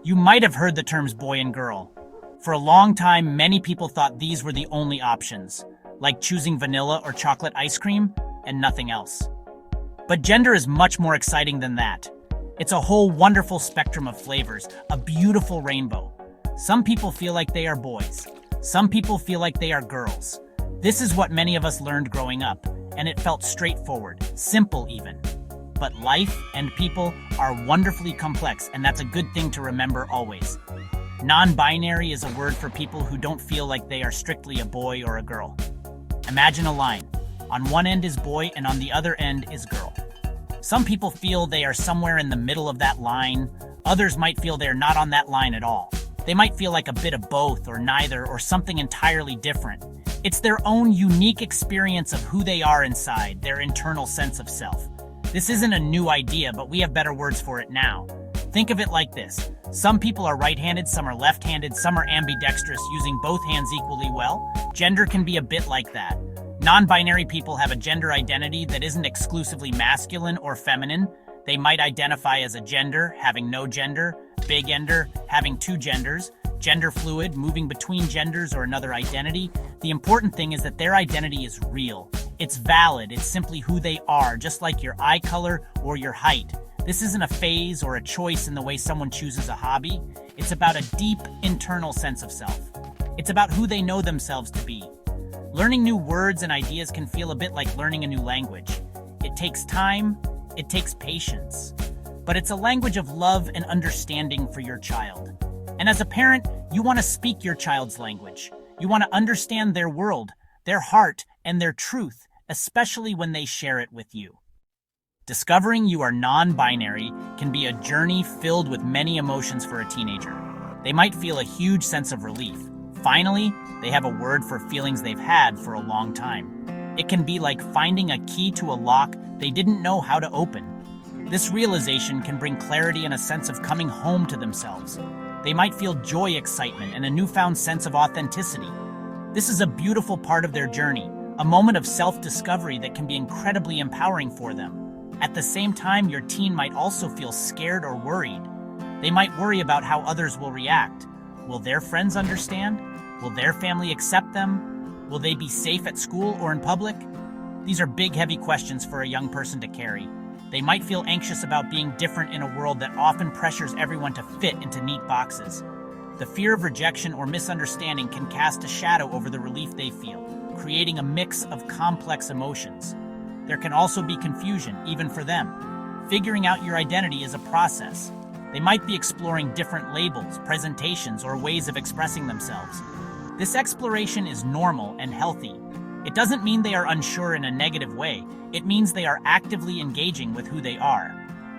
You might have heard the terms boy and girl. For a long time, many people thought these were the only options, like choosing vanilla or chocolate ice cream and nothing else. But gender is much more exciting than that. It's a whole wonderful spectrum of flavors, a beautiful rainbow. Some people feel like they are boys. Some people feel like they are girls. This is what many of us learned growing up, and it felt straightforward, simple even. But life and people are wonderfully complex, and that's a good thing to remember always. Non-binary is a word for people who don't feel like they are strictly a boy or a girl. Imagine a line. On one end is boy and on the other end is girl. Some people feel they are somewhere in the middle of that line. Others might feel they're not on that line at all. They might feel like a bit of both or neither or something entirely different. It's their own unique experience of who they are inside, their internal sense of self. This isn't a new idea, but we have better words for it now. Think of it like this. Some people are right-handed, some are left-handed, some are ambidextrous, using both hands equally well. Gender can be a bit like that. Non-binary people have a gender identity that isn't exclusively masculine or feminine. They might identify as a gender, having no gender, big ender, having two genders, gender fluid, moving between genders or another identity. The important thing is that their identity is real. It's valid, it's simply who they are, just like your eye color or your height. This isn't a phase or a choice in the way someone chooses a hobby. It's about a deep internal sense of self. It's about who they know themselves to be. Learning new words and ideas can feel a bit like learning a new language. It takes time, it takes patience, but it's a language of love and understanding for your child. And as a parent, you want to speak your child's language. You want to understand their world, their heart, and their truth, especially when they share it with you. Discovering you are non-binary can be a journey filled with many emotions for a teenager. They might feel a huge sense of relief. Finally, they have a word for feelings they've had for a long time. It can be like finding a key to a lock they didn't know how to open. This realization can bring clarity and a sense of coming home to themselves. They might feel joy, excitement, and a newfound sense of authenticity. This is a beautiful part of their journey, a moment of self-discovery that can be incredibly empowering for them. At the same time, your teen might also feel scared or worried. They might worry about how others will react. Will their friends understand? Will their family accept them? Will they be safe at school or in public? These are big, heavy questions for a young person to carry. They might feel anxious about being different in a world that often pressures everyone to fit into neat boxes. The fear of rejection or misunderstanding can cast a shadow over the relief they feel, creating a mix of complex emotions. There can also be confusion, even for them. Figuring out your identity is a process. They might be exploring different labels, presentations, or ways of expressing themselves. This exploration is normal and healthy. It doesn't mean they are unsure in a negative way. It means they are actively engaging with who they are.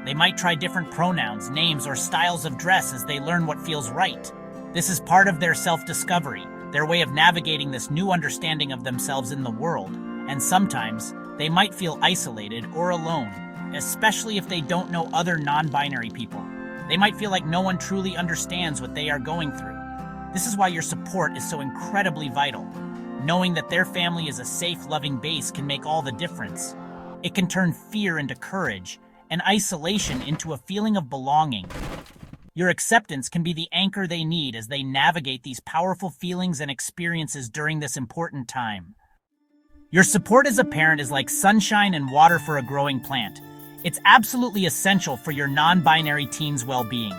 They might try different pronouns, names, or styles of dress as they learn what feels right. This is part of their self-discovery, their way of navigating this new understanding of themselves in the world. And sometimes, they might feel isolated or alone, especially if they don't know other non-binary people. They might feel like no one truly understands what they are going through. This is why your support is so incredibly vital. Knowing that their family is a safe, loving base can make all the difference. It can turn fear into courage, and isolation into a feeling of belonging. Your acceptance can be the anchor they need as they navigate these powerful feelings and experiences during this important time. Your support as a parent is like sunshine and water for a growing plant. It's absolutely essential for your non-binary teen's well-being.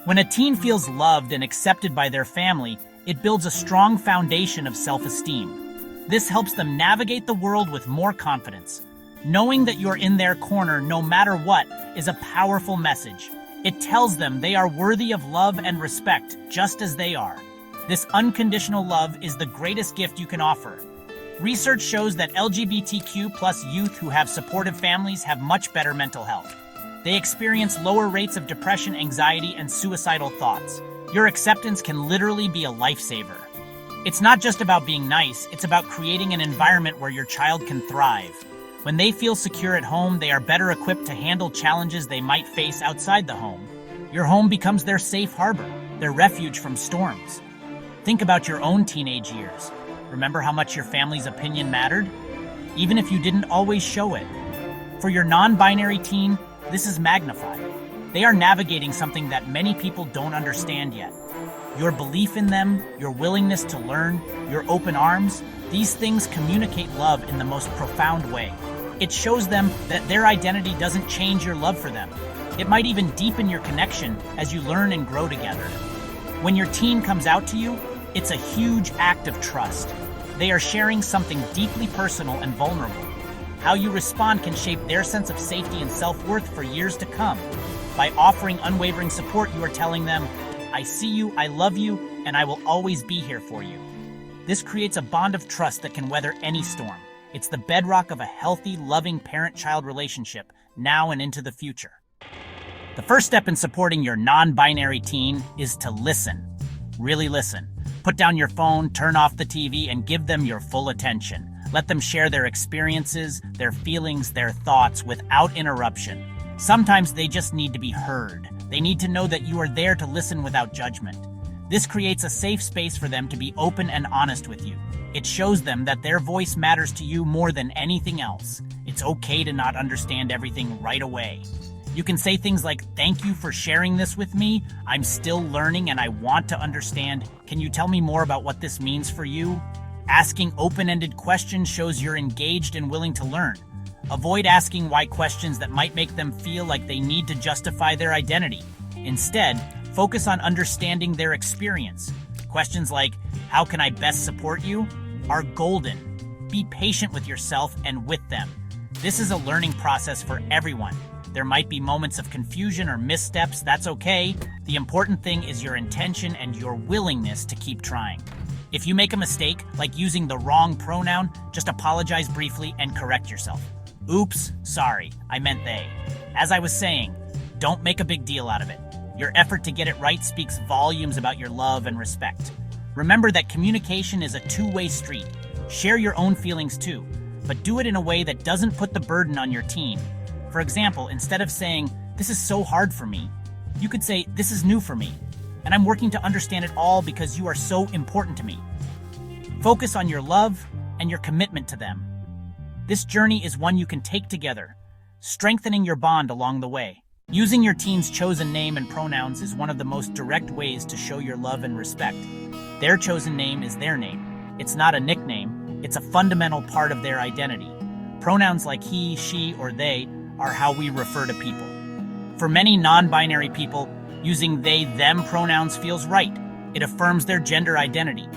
When a teen feels loved and accepted by their family, it builds a strong foundation of self-esteem. This helps them navigate the world with more confidence. Knowing that you're in their corner no matter what is a powerful message. It tells them they are worthy of love and respect just as they are. This unconditional love is the greatest gift you can offer. Research shows that LGBTQ+ youth who have supportive families have much better mental health. They experience lower rates of depression, anxiety, and suicidal thoughts. Your acceptance can literally be a lifesaver. It's not just about being nice, it's about creating an environment where your child can thrive. When they feel secure at home, they are better equipped to handle challenges they might face outside the home. Your home becomes their safe harbor, their refuge from storms. Think about your own teenage years. Remember how much your family's opinion mattered? Even if you didn't always show it. For your non-binary teen, this is magnified. They are navigating something that many people don't understand yet. Your belief in them, your willingness to learn, your open arms, these things communicate love in the most profound way. It shows them that their identity doesn't change your love for them. It might even deepen your connection as you learn and grow together. When your teen comes out to you, it's a huge act of trust. They are sharing something deeply personal and vulnerable. How you respond can shape their sense of safety and self-worth for years to come. By offering unwavering support, you are telling them, I see you, I love you, and I will always be here for you. This creates a bond of trust that can weather any storm. It's the bedrock of a healthy, loving parent-child relationship, now and into the future. The first step in supporting your non-binary teen is to listen. Really listen. Put down your phone, turn off the TV, and give them your full attention. Let them share their experiences, their feelings, their thoughts without interruption. Sometimes they just need to be heard. They need to know that you are there to listen without judgment. This creates a safe space for them to be open and honest with you. It shows them that their voice matters to you more than anything else. It's okay to not understand everything right away. You can say things like, thank you for sharing this with me. I'm still learning and I want to understand. Can you tell me more about what this means for you? Asking open-ended questions shows you're engaged and willing to learn. Avoid asking why questions that might make them feel like they need to justify their identity. Instead, focus on understanding their experience. Questions like, how can I best support you? Are golden. Be patient with yourself and with them. This is a learning process for everyone. There might be moments of confusion or missteps, that's okay. The important thing is your intention and your willingness to keep trying. If you make a mistake, like using the wrong pronoun, just apologize briefly and correct yourself. Oops, sorry, I meant they. As I was saying, don't make a big deal out of it. Your effort to get it right speaks volumes about your love and respect. Remember that communication is a two-way street. Share your own feelings too, but do it in a way that doesn't put the burden on your teen. For example, instead of saying, this is so hard for me, you could say, this is new for me, and I'm working to understand it all because you are so important to me. Focus on your love and your commitment to them. This journey is one you can take together, strengthening your bond along the way. Using your teen's chosen name and pronouns is one of the most direct ways to show your love and respect. Their chosen name is their name. It's not a nickname, it's a fundamental part of their identity. Pronouns like he, she, or they are how we refer to people. For many non-binary people, using they, them pronouns feels right. It affirms their gender identity.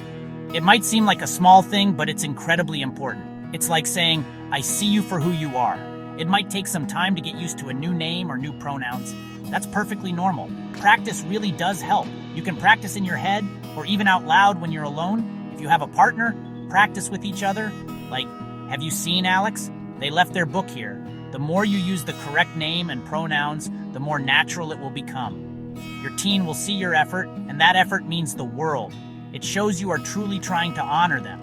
It might seem like a small thing, but it's incredibly important. It's like saying, I see you for who you are. It might take some time to get used to a new name or new pronouns. That's perfectly normal. Practice really does help. You can practice in your head or even out loud when you're alone. If you have a partner, practice with each other. Like, have you seen Alex? They left their book here. The more you use the correct name and pronouns, the more natural it will become. Your teen will see your effort, and that effort means the world. It shows you are truly trying to honor them.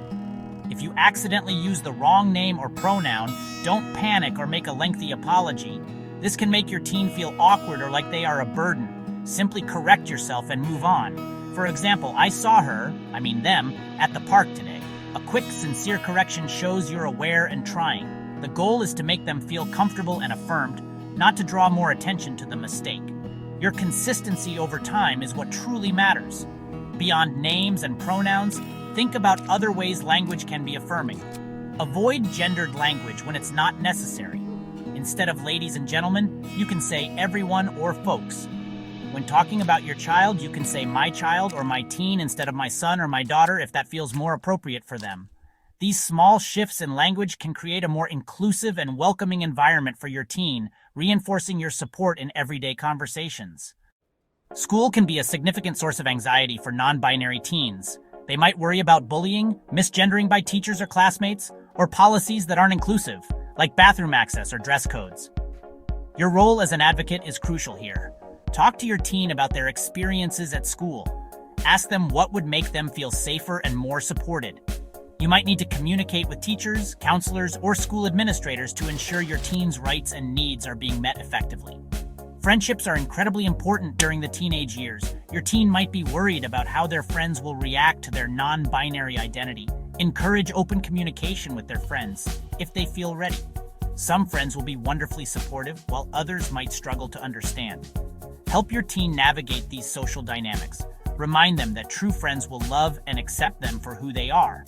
If you accidentally use the wrong name or pronoun, don't panic or make a lengthy apology. This can make your teen feel awkward or like they are a burden. Simply correct yourself and move on. For example, I saw them, at the park today. A quick, sincere correction shows you're aware and trying. The goal is to make them feel comfortable and affirmed, not to draw more attention to the mistake. Your consistency over time is what truly matters. Beyond names and pronouns, think about other ways language can be affirming. Avoid gendered language when it's not necessary. Instead of ladies and gentlemen, you can say everyone or folks. When talking about your child, you can say my child or my teen instead of my son or my daughter if that feels more appropriate for them. These small shifts in language can create a more inclusive and welcoming environment for your teen, reinforcing your support in everyday conversations. School can be a significant source of anxiety for non-binary teens. They might worry about bullying, misgendering by teachers or classmates, or policies that aren't inclusive, like bathroom access or dress codes. Your role as an advocate is crucial here. Talk to your teen about their experiences at school. Ask them what would make them feel safer and more supported. You might need to communicate with teachers, counselors, or school administrators to ensure your teen's rights and needs are being met effectively. Friendships are incredibly important during the teenage years. Your teen might be worried about how their friends will react to their non-binary identity. Encourage open communication with their friends if they feel ready. Some friends will be wonderfully supportive, while others might struggle to understand. Help your teen navigate these social dynamics. Remind them that true friends will love and accept them for who they are.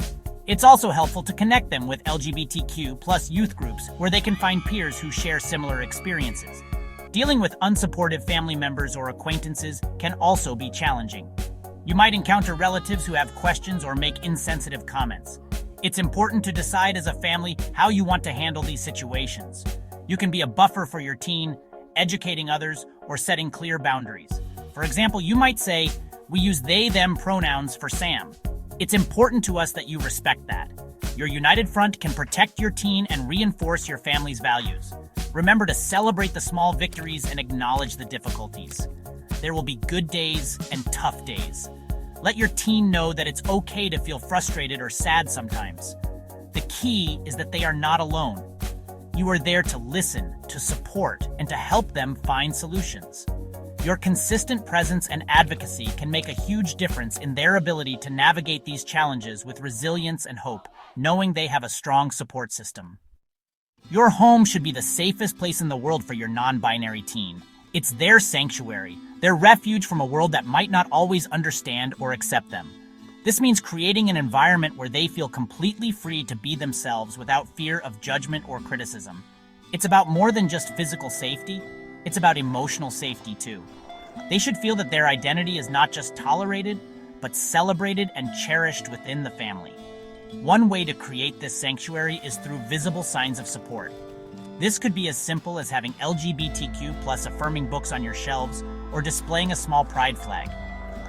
It's also helpful to connect them with LGBTQ plus youth groups where they can find peers who share similar experiences. Dealing with unsupportive family members or acquaintances can also be challenging. You might encounter relatives who have questions or make insensitive comments. It's important to decide as a family how you want to handle these situations. You can be a buffer for your teen, educating others, or setting clear boundaries. For example, you might say, "We use they/them pronouns for Sam. It's important to us that you respect that." Your united front can protect your teen and reinforce your family's values. Remember to celebrate the small victories and acknowledge the difficulties. There will be good days and tough days. Let your teen know that it's okay to feel frustrated or sad sometimes. The key is that they are not alone. You are there to listen, to support, and to help them find solutions. Your consistent presence and advocacy can make a huge difference in their ability to navigate these challenges with resilience and hope, knowing they have a strong support system. Your home should be the safest place in the world for your non-binary teen. It's their sanctuary, their refuge from a world that might not always understand or accept them. This means creating an environment where they feel completely free to be themselves without fear of judgment or criticism. It's about more than just physical safety, it's about emotional safety too. They should feel that their identity is not just tolerated, but celebrated and cherished within the family. One way to create this sanctuary is through visible signs of support. This could be as simple as having LGBTQ plus affirming books on your shelves or displaying a small pride flag.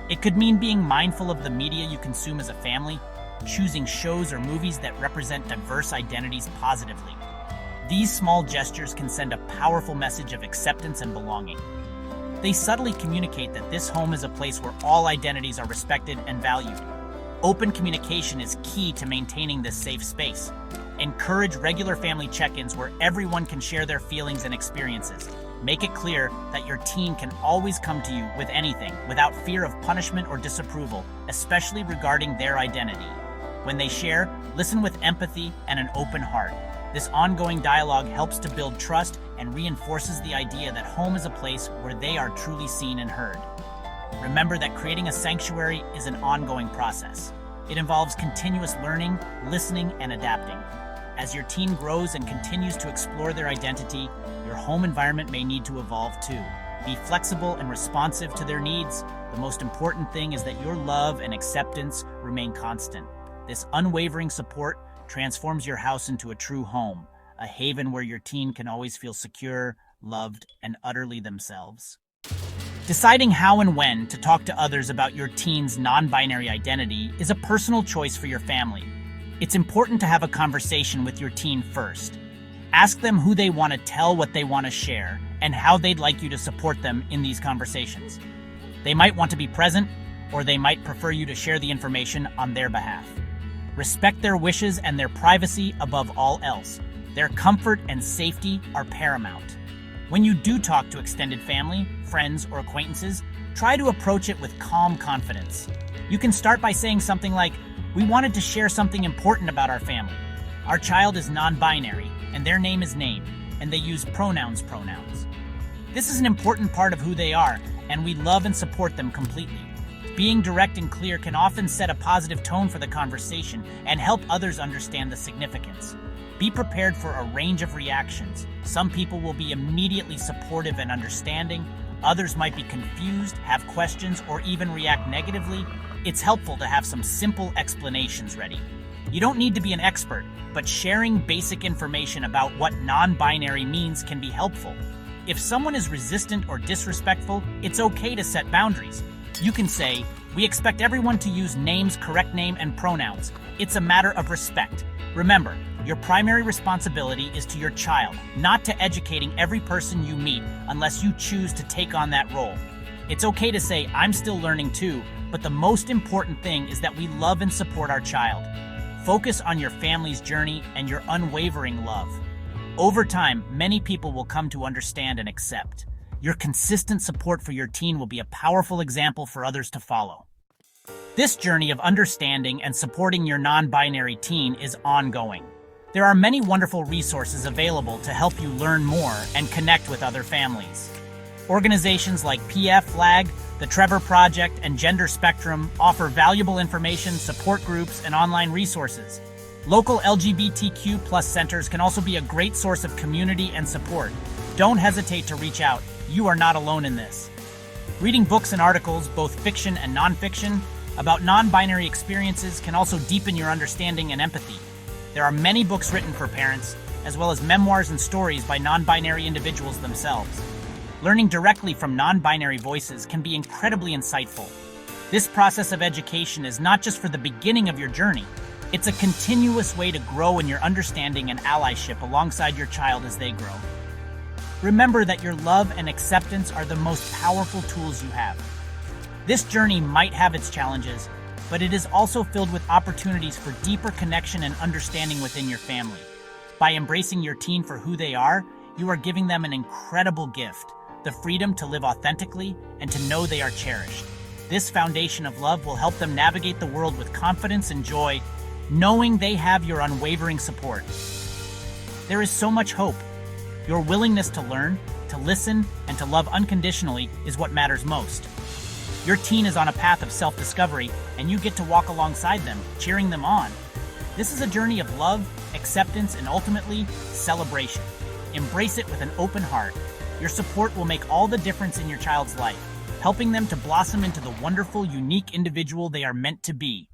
It could mean being mindful of the media you consume as a family, choosing shows or movies that represent diverse identities positively. These small gestures can send a powerful message of acceptance and belonging. They subtly communicate that this home is a place where all identities are respected and valued. Open communication is key to maintaining this safe space. Encourage regular family check-ins where everyone can share their feelings and experiences. Make it clear that your teen can always come to you with anything without fear of punishment or disapproval, especially regarding their identity. When they share, listen with empathy and an open heart. This ongoing dialogue helps to build trust and reinforces the idea that home is a place where they are truly seen and heard. Remember that creating a sanctuary is an ongoing process. It involves continuous learning, listening, and adapting. As your teen grows and continues to explore their identity, your home environment may need to evolve too. Be flexible and responsive to their needs. The most important thing is that your love and acceptance remain constant. This unwavering support transforms your house into a true home, a haven where your teen can always feel secure, loved, and utterly themselves. Deciding how and when to talk to others about your teen's non-binary identity is a personal choice for your family. It's important to have a conversation with your teen first. Ask them who they want to tell what they want to share and how they'd like you to support them in these conversations. They might want to be present, or they might prefer you to share the information on their behalf. Respect their wishes and their privacy above all else. Their comfort and safety are paramount. When you do talk to extended family, friends, or acquaintances, try to approach it with calm confidence. You can start by saying something like, "We wanted to share something important about our family. Our child is non-binary, and their name is Name, and they use pronouns. This is an important part of who they are, and we love and support them completely." Being direct and clear can often set a positive tone for the conversation and help others understand the significance. Be prepared for a range of reactions. Some people will be immediately supportive and understanding. Others might be confused, have questions, or even react negatively. It's helpful to have some simple explanations ready. You don't need to be an expert, but sharing basic information about what non-binary means can be helpful. If someone is resistant or disrespectful, it's okay to set boundaries. You can say, "We expect everyone to use Name's correct name and pronouns. It's a matter of respect. Remember, your primary responsibility is to your child, not to educating every person you meet unless you choose to take on that role." It's okay to say, "I'm still learning too," but the most important thing is that we love and support our child. Focus on your family's journey and your unwavering love. Over time, many people will come to understand and accept. Your consistent support for your teen will be a powerful example for others to follow. This journey of understanding and supporting your non-binary teen is ongoing. There are many wonderful resources available to help you learn more and connect with other families. Organizations like PF Flag, the Trevor Project, and Gender Spectrum offer valuable information, support groups, and online resources. Local LGBTQ+ centers can also be a great source of community and support. Don't hesitate to reach out. You are not alone in this. Reading books and articles, both fiction and nonfiction, about non-binary experiences can also deepen your understanding and empathy. There are many books written for parents, as well as memoirs and stories by non-binary individuals themselves. Learning directly from non-binary voices can be incredibly insightful. This process of education is not just for the beginning of your journey, it's a continuous way to grow in your understanding and allyship alongside your child as they grow. Remember that your love and acceptance are the most powerful tools you have. This journey might have its challenges, but it is also filled with opportunities for deeper connection and understanding within your family. By embracing your teen for who they are, you are giving them an incredible gift, the freedom to live authentically and to know they are cherished. This foundation of love will help them navigate the world with confidence and joy, knowing they have your unwavering support. There is so much hope. Your willingness to learn, to listen, and to love unconditionally is what matters most. Your teen is on a path of self-discovery, and you get to walk alongside them, cheering them on. This is a journey of love, acceptance, and ultimately, celebration. Embrace it with an open heart. Your support will make all the difference in your child's life, helping them to blossom into the wonderful, unique individual they are meant to be.